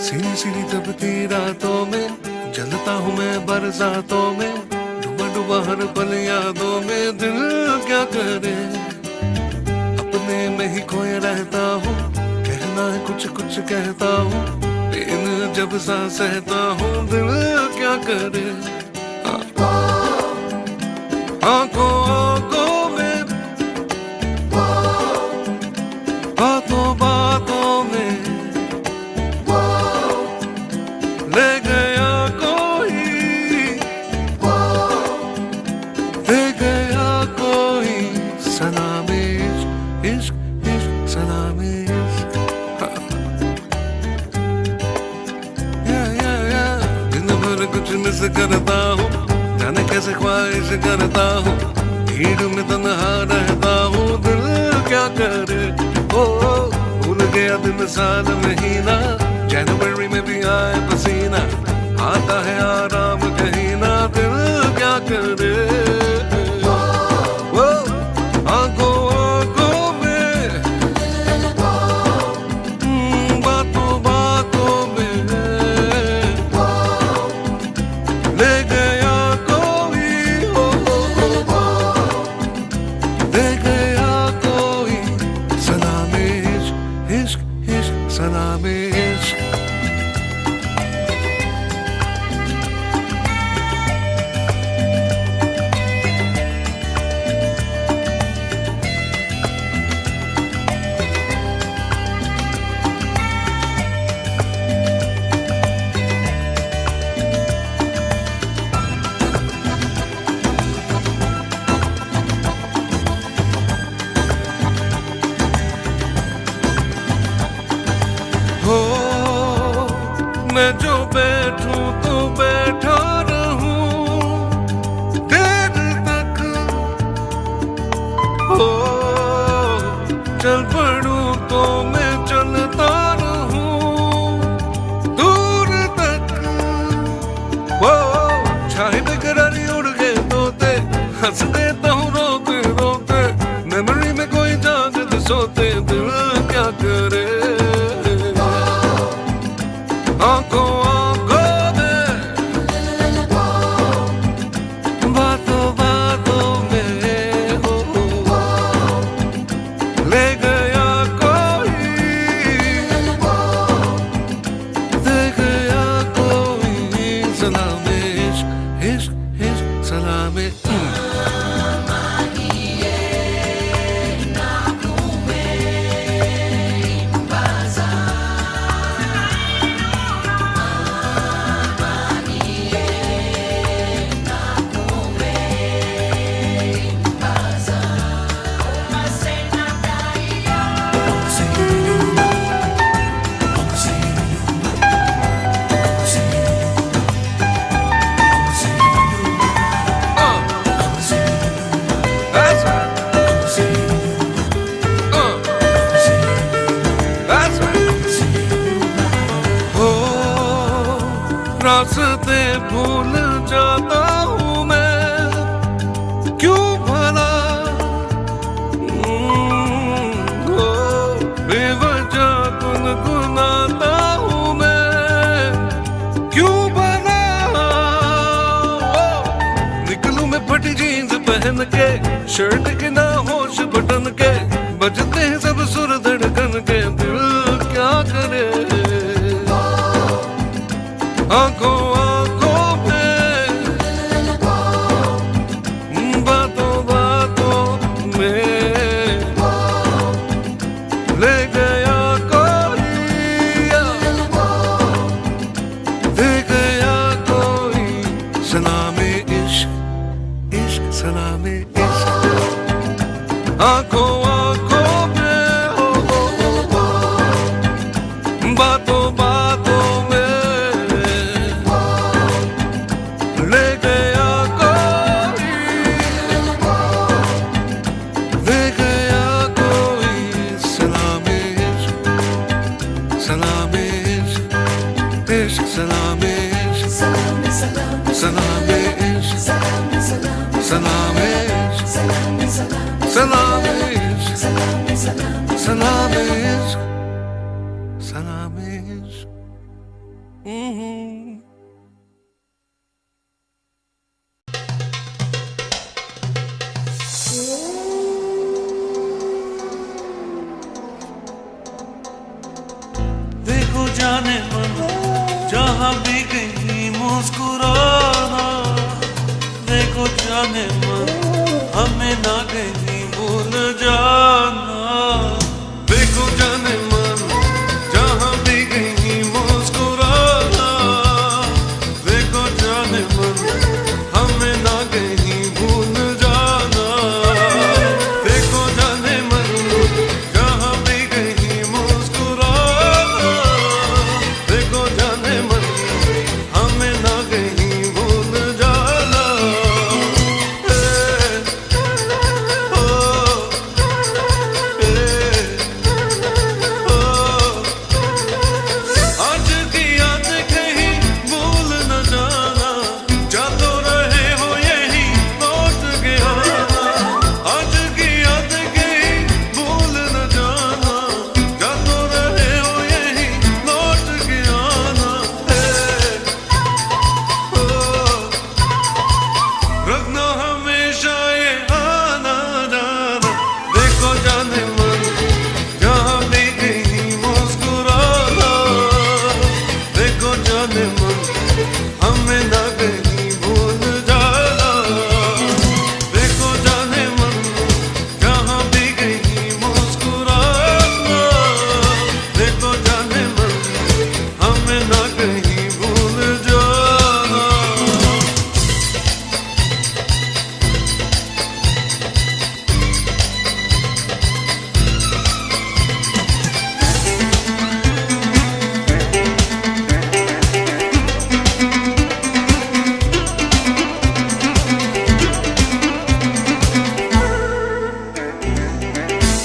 Speaker 1: सीनी सीनी तपती रातों में जलता हूँ मैं बरसातों में, डूबा डूबा हर पल यादों में, दिल क्या करे अपने में ही खोए रहता हूँ, कहना है कुछ कुछ कहता हूँ, पेन जब सा सहता हूँ, दिल क्या करे आंखों आंखों में, बातों बातों में ले गया कोई, ले गया कोई सलामे इश्क इश्क सलामे इश्क। दिन भर कुछ मिस करता हूँ, जाने कैसे ख्वाहिश करता हूँ, भीड़ में तन्हा रहता हूँ, दिल क्या करे भूल गया दिन साल महीना, जनवरी में भी आए पसीना, आता है आराम कहीं ना, दिल क्या करे आंखों आंखों में, बातों बातों में ले गया कोई, ले गया कोई सलामे इश्क इश्क सलामे इश्क। हो मैं जो बैठूं तो बैठा रहूं देर तक, हो चल पड़ूं तो मैं चलता रहूं दूर तक, वो चाहे बेकरारी उड़ गए तोते, हंस देता हूँ रोते रोते, मेमोरी में कोई जागते सोते, दिल क्या करे आंखों आंखों में, बातों बातों में ले गया कोई, ले गया कोई सलामे इश्क इश्क इश्क सलामे। रास्ते भूल जाता हूँ मैं क्यों भला, बेवजह गुनगुनाता हूँ मैं क्यों भला, निकलूं मैं फटी जीन्स पहन के, शर्ट के ना होश बटन के, बजते हैं सब सुर धड़कन के, दिल क्या करे आंखों आंखों में, बातों बातों में ले गया कोई, ले गया कोई सलामे इश्क इश्क सलामे इश्क। आंखों आंखों में बातों बातों में ले गया कोई, ले गया कोई सलामे इश्क, सलामे इश्क इश्क सलामे इश्क, सलामे सलामे इश्क, सलामे सलामे इश्क, सलामे इश्क, सलामे इश्क। हमें ना कहीं भूल जाना। देखो जाने मन जहाँ भी कहीं मुस्कुराना। देखो जाने मन हमें ना कहीं भूल जाना। देखो जाने मन जहाँ भी कहीं मुस्कुराना। देखो जाने मन हमें ना कहीं भूल जाना। आज की याद कहीं भूल न जाना। जातो रहे हो यही लौट के आना। आज की याद कहीं भूल न जाना। जातो रहे हो यही लौट के आना। रखना हमेशा ये आना जाना। देखो जाने मन जहाँ भी कहीं मुस्कुराना। देखो जाने मन हमें ना कहीं भूल जाना। देखो जाने मन जहाँ भी कहीं मुस्कुराना। देखो जाने मन हमें ना कहीं भूल जाना।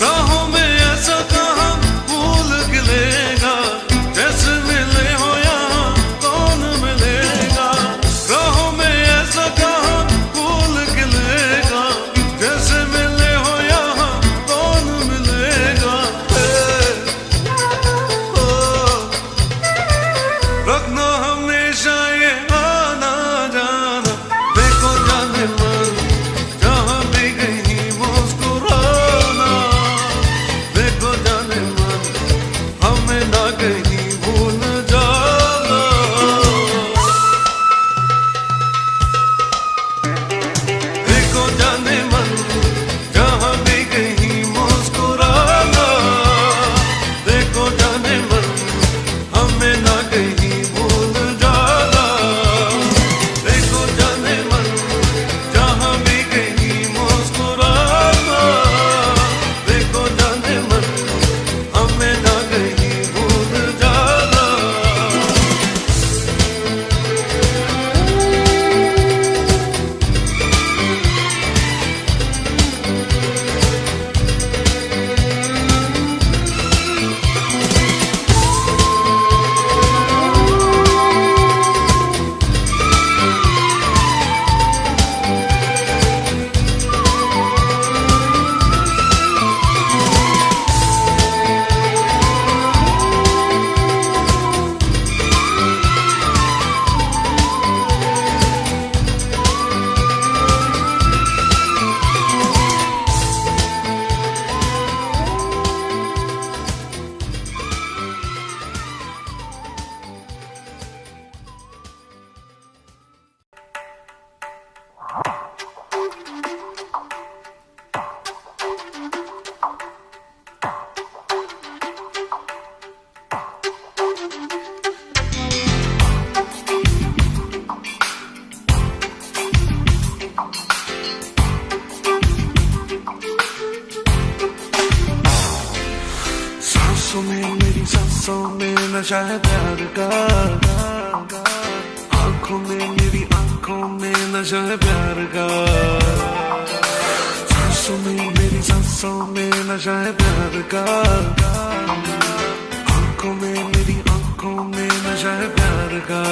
Speaker 1: राहों में ऐसा कहाँ भूल गिलेगा। जैसे मिले हो यहाँ कौन मिलेगा। राहों में ऐसा कहाँ भूल गिलेगा। जैसे मिले हो यहाँ कौन मिलेगा। रखना हमेशा ये आना जाना। देखो जाने मन जहाँ भी कहीं मुस्कुराना। देखो जाने मन हमें ना कहीं भूल जाना। देखो जाने मन जहाँ भी कहीं मुस्कुराना। देखो जाने मन हमें ना कहीं भूल जाना। देखो जाने मन जहाँ भी कहीं मुस्कुराना। देखो जाने मन हमें ना कहीं भूल जाना। सांसों में मेरी सांसों में नशा है प्यार का। आंखों में मेरी आंखों में नशा है प्यार का। सांसों में मेरी सांसों में नशा है प्यार का। आंखों में मेरी आंखों में नशा है प्यार का।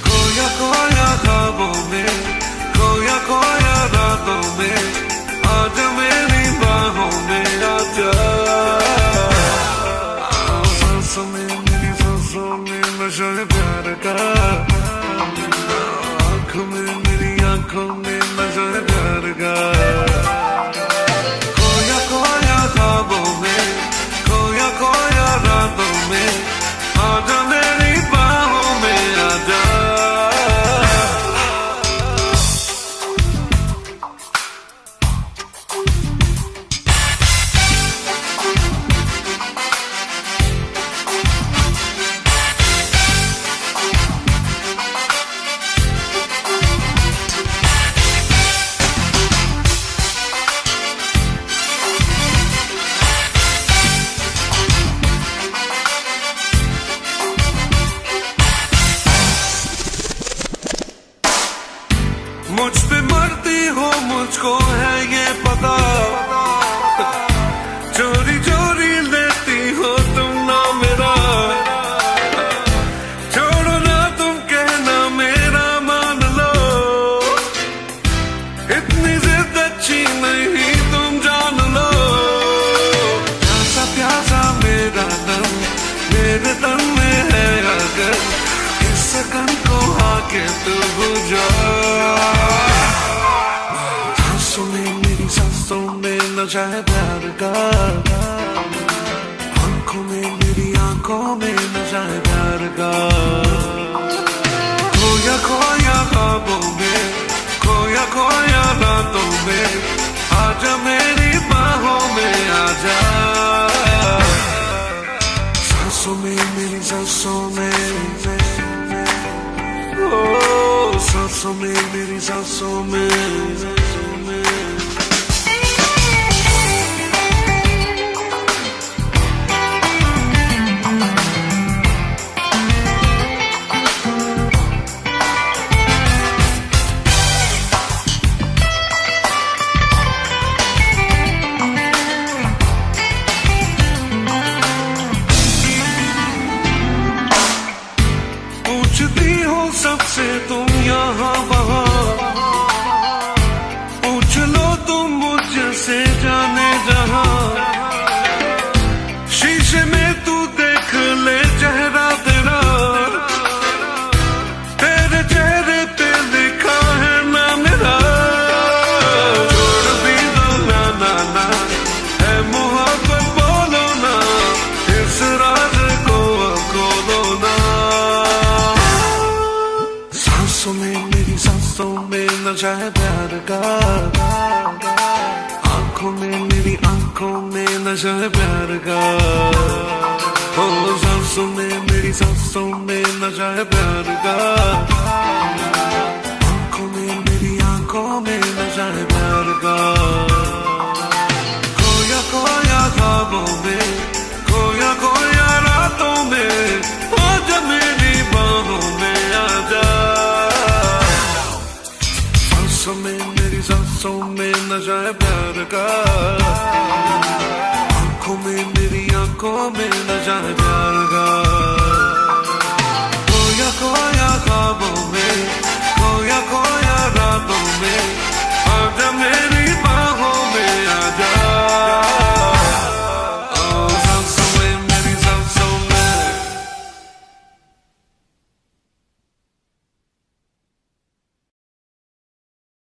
Speaker 1: खोया खोया ख्वाबों में, खोया खोया रातों में, आज मेरी बाहों में आजा। सांसों में मेरी सांसों में नशा है प्यार का। आंखों में मेरी आंखों में नशा है प्यार का। खोया खोया ख्वाबों में, खोया खोया रातों में, आजा मेरी बाहों में आजा। अच्छी नहीं तुम जान लो। प्यासा प्यासा मेरा तन मेरे तन में है अगर इस सकन को आके तू बुझा। सांसों में मेरी सांसों में नशा है प्यार का, आंखों में मेरी आंखों में नशा है प्यार का। खोया खोया ख्वाबों में खोया खोया रातों में आजा मेरी बाहों में आजा। सांसों में मेरी सांसों में ओ सांसों में मेरी सांसों में। पूछती हो सबसे तुम यहाँ वहाँ, पूछ लो तुम मुझसे जाने जहाँ। शीशे में तू देख ले चेहरा तेरा, तेरे चेहरे पे लिखा है ना मेरा। छोड़ भी दो ना ना ना है मोहब्बत बोलो ना, इस राज को खोलो ना। सांसों में मेरी सांसों में नशा है प्यार का, आंखों में मेरी आंखों में नशा है प्यार का। ओ सांसों में मेरी सांसों में नशा है प्यार का, आंखों में मेरी आंखों में नशा है प्यार का। खोया खोया ख्वाबों में खोया खोया रातों में आजा मेरी बाहों में आजा। सांसों में मेरी सांसों में नशा है प्यार का, आंखों में मेरी आंखों में नशा है प्यार का। खोया खोया ख्वाबों में खोया खोया रातों में